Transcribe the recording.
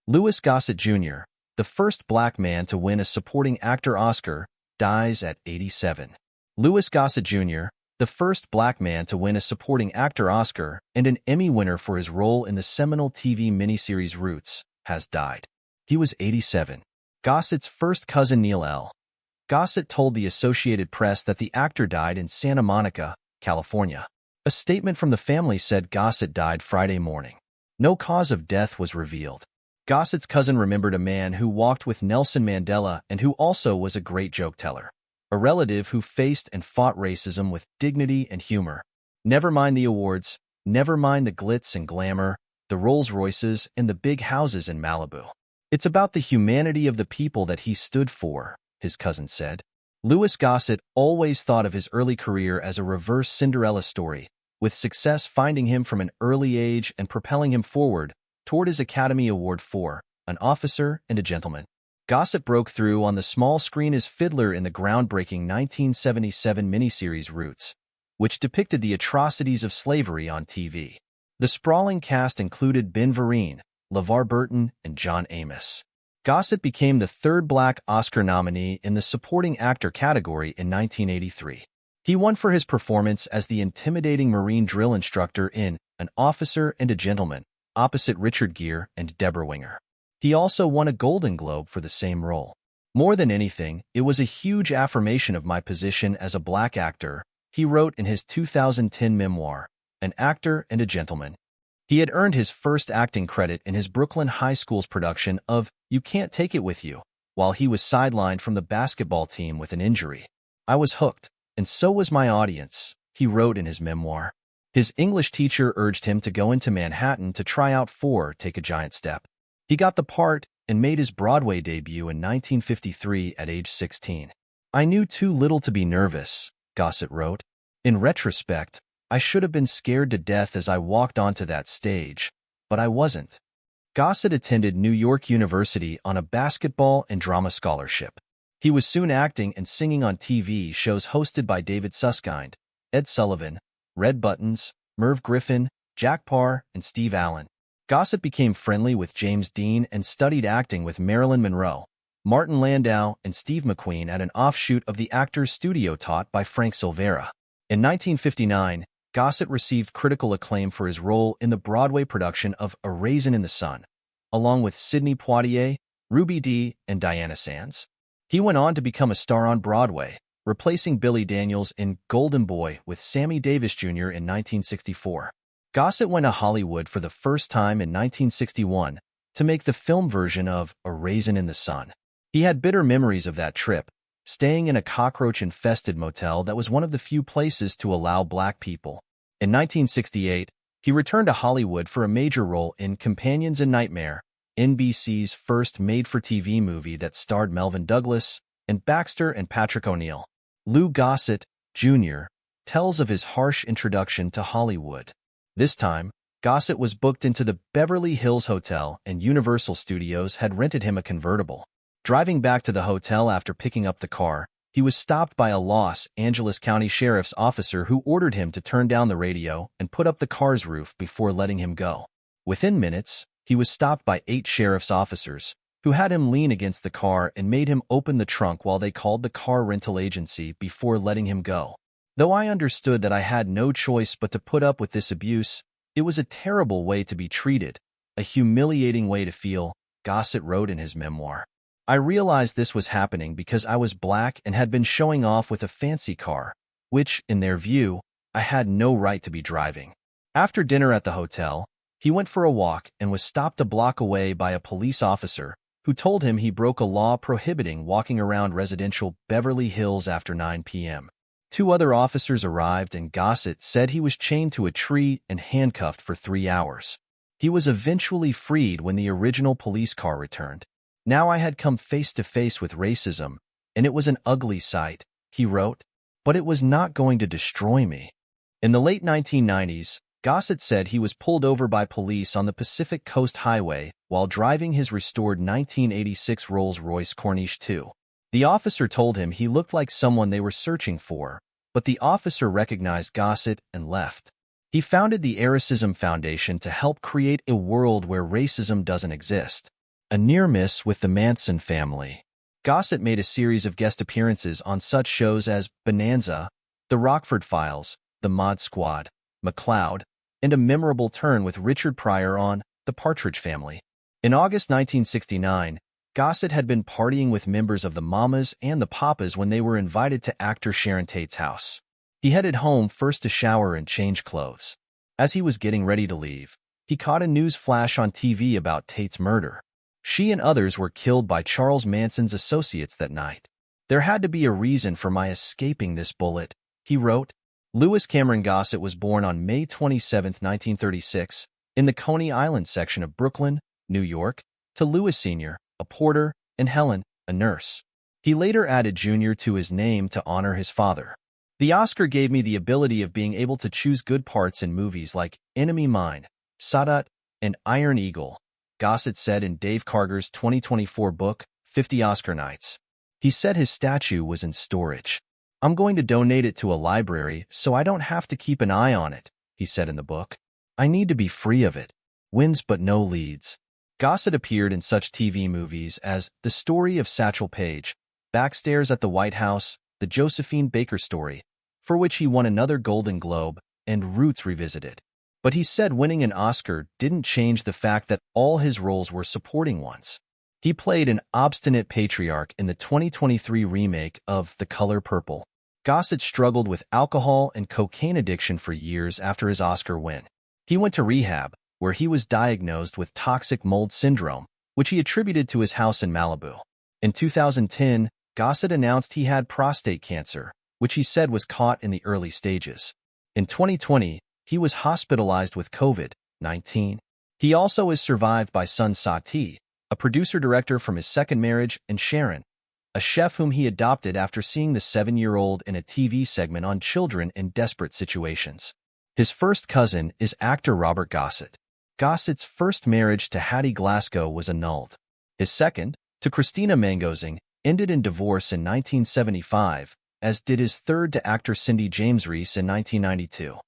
Louis Gossett Jr., the first black man to win a supporting actor Oscar, dies at 87. Louis Gossett Jr., the first black man to win a supporting actor Oscar and an Emmy winner for his role in the seminal TV miniseries Roots, has died. He was 87. Gossett's first cousin Neal L. Gossett told the Associated Press that the actor died in Santa Monica, California. A statement from the family said Gossett died Friday morning. No cause of death was revealed. Gossett's cousin remembered a man who walked with Nelson Mandela and who also was a great joke teller. A relative who faced and fought racism with dignity and humor. Never mind the awards, never mind the glitz and glamour, the Rolls-Royces and the big houses in Malibu. It's about the humanity of the people that he stood for, his cousin said. Louis Gossett always thought of his early career as a reverse Cinderella story, with success finding him from an early age and propelling him forward toward his Academy Award for An Officer and a Gentleman. Gossett broke through on the small screen as Fiddler in the groundbreaking 1977 miniseries Roots, which depicted the atrocities of slavery on TV. The sprawling cast included Ben Vereen, LeVar Burton, and John Amos. Gossett became the third black Oscar nominee in the supporting actor category in 1983. He won for his performance as the intimidating Marine drill instructor in An Officer and a Gentleman, opposite Richard Gere and Deborah Winger. He also won a Golden Globe for the same role. More than anything, it was a huge affirmation of my position as a black actor, he wrote in his 2010 memoir, An Actor and a Gentleman. He had earned his first acting credit in his Brooklyn High School's production of You Can't Take It With You, while he was sidelined from the basketball team with an injury. I was hooked, and so was my audience, he wrote in his memoir. His English teacher urged him to go into Manhattan to try out for Take a Giant Step. He got the part and made his Broadway debut in 1953 at age 16. I knew too little to be nervous, Gossett wrote. In retrospect, I should have been scared to death as I walked onto that stage, but I wasn't. Gossett attended New York University on a basketball and drama scholarship. He was soon acting and singing on TV shows hosted by David Susskind, Ed Sullivan, Red Buttons, Merv Griffin, Jack Parr, and Steve Allen. Gossett became friendly with James Dean and studied acting with Marilyn Monroe, Martin Landau, and Steve McQueen at an offshoot of the Actors Studio taught by Frank Silvera. In 1959, Gossett received critical acclaim for his role in the Broadway production of A Raisin in the Sun, along with Sidney Poitier, Ruby Dee, and Diana Sands. He went on to become a star on Broadway, replacing Billy Daniels in Golden Boy with Sammy Davis Jr. in 1964. Gossett went to Hollywood for the first time in 1961 to make the film version of A Raisin in the Sun. He had bitter memories of that trip, staying in a cockroach-infested motel that was one of the few places to allow black people. In 1968, he returned to Hollywood for a major role in Companions in Nightmare, NBC's first made-for-TV movie that starred Melvin Douglas and Baxter and Patrick O'Neal. Lou Gossett, Jr., tells of his harsh introduction to Hollywood. This time, Gossett was booked into the Beverly Hills Hotel and Universal Studios had rented him a convertible. Driving back to the hotel after picking up the car, he was stopped by a Los Angeles County Sheriff's officer who ordered him to turn down the radio and put up the car's roof before letting him go. Within minutes, he was stopped by 8 sheriff's officers, who had him lean against the car and made him open the trunk while they called the car rental agency before letting him go. Though I understood that I had no choice but to put up with this abuse, it was a terrible way to be treated, a humiliating way to feel, Gossett wrote in his memoir. I realized this was happening because I was black and had been showing off with a fancy car, which, in their view, I had no right to be driving. After dinner at the hotel, he went for a walk and was stopped a block away by a police officer who told him he broke a law prohibiting walking around residential Beverly Hills after 9 p.m. 2 other officers arrived and Gossett said he was chained to a tree and handcuffed for 3 hours. He was eventually freed when the original police car returned. Now I had come face to face with racism, and it was an ugly sight, he wrote, but it was not going to destroy me. In the late 1990s, Gossett said he was pulled over by police on the Pacific Coast Highway while driving his restored 1986 Rolls-Royce Corniche 2. The officer told him he looked like someone they were searching for, but the officer recognized Gossett and left. He founded the Aism Foundation to help create a world where racism doesn't exist. A near miss with the Manson family. Gossett made a series of guest appearances on such shows as Bonanza, The Rockford Files, The Mod Squad, McCloud, and a memorable turn with Richard Pryor on The Partridge Family. In August 1969, Gossett had been partying with members of the Mamas and the Papas when they were invited to actor Sharon Tate's house. He headed home first to shower and change clothes. As he was getting ready to leave, he caught a news flash on TV about Tate's murder. She and others were killed by Charles Manson's associates that night. There had to be a reason for my escaping this bullet, he wrote. Lewis Cameron Gossett was born on May 27, 1936, in the Coney Island section of Brooklyn, New York, to Lewis Sr., a porter, and Helen, a nurse. He later added Jr. to his name to honor his father. The Oscar gave me the ability of being able to choose good parts in movies like Enemy Mine, Sadat, and Iron Eagle, Gossett said in Dave Karger's 2024 book, 50 Oscar Nights. He said his statue was in storage. I'm going to donate it to a library so I don't have to keep an eye on it, he said in the book. I need to be free of it. Wins but no leads. Gossett appeared in such TV movies as The Story of Satchel Paige, Backstairs at the White House, The Josephine Baker Story, for which he won another Golden Globe, and Roots Revisited. But he said winning an Oscar didn't change the fact that all his roles were supporting ones. He played an obstinate patriarch in the 2023 remake of The Color Purple. Gossett struggled with alcohol and cocaine addiction for years after his Oscar win. He went to rehab, where he was diagnosed with toxic mold syndrome, which he attributed to his house in Malibu. In 2010, Gossett announced he had prostate cancer, which he said was caught in the early stages. In 2020, he was hospitalized with COVID-19. He also is survived by son Sati, a producer-director from his second marriage, and Sharon, a chef whom he adopted after seeing the 7-year-old in a TV segment on children in desperate situations. His first cousin is actor Robert Gossett. Gossett's first marriage to Hattie Glasgow was annulled. His second, to Christina Mangosing, ended in divorce in 1975, as did his third to actor Cindy James Reese in 1992.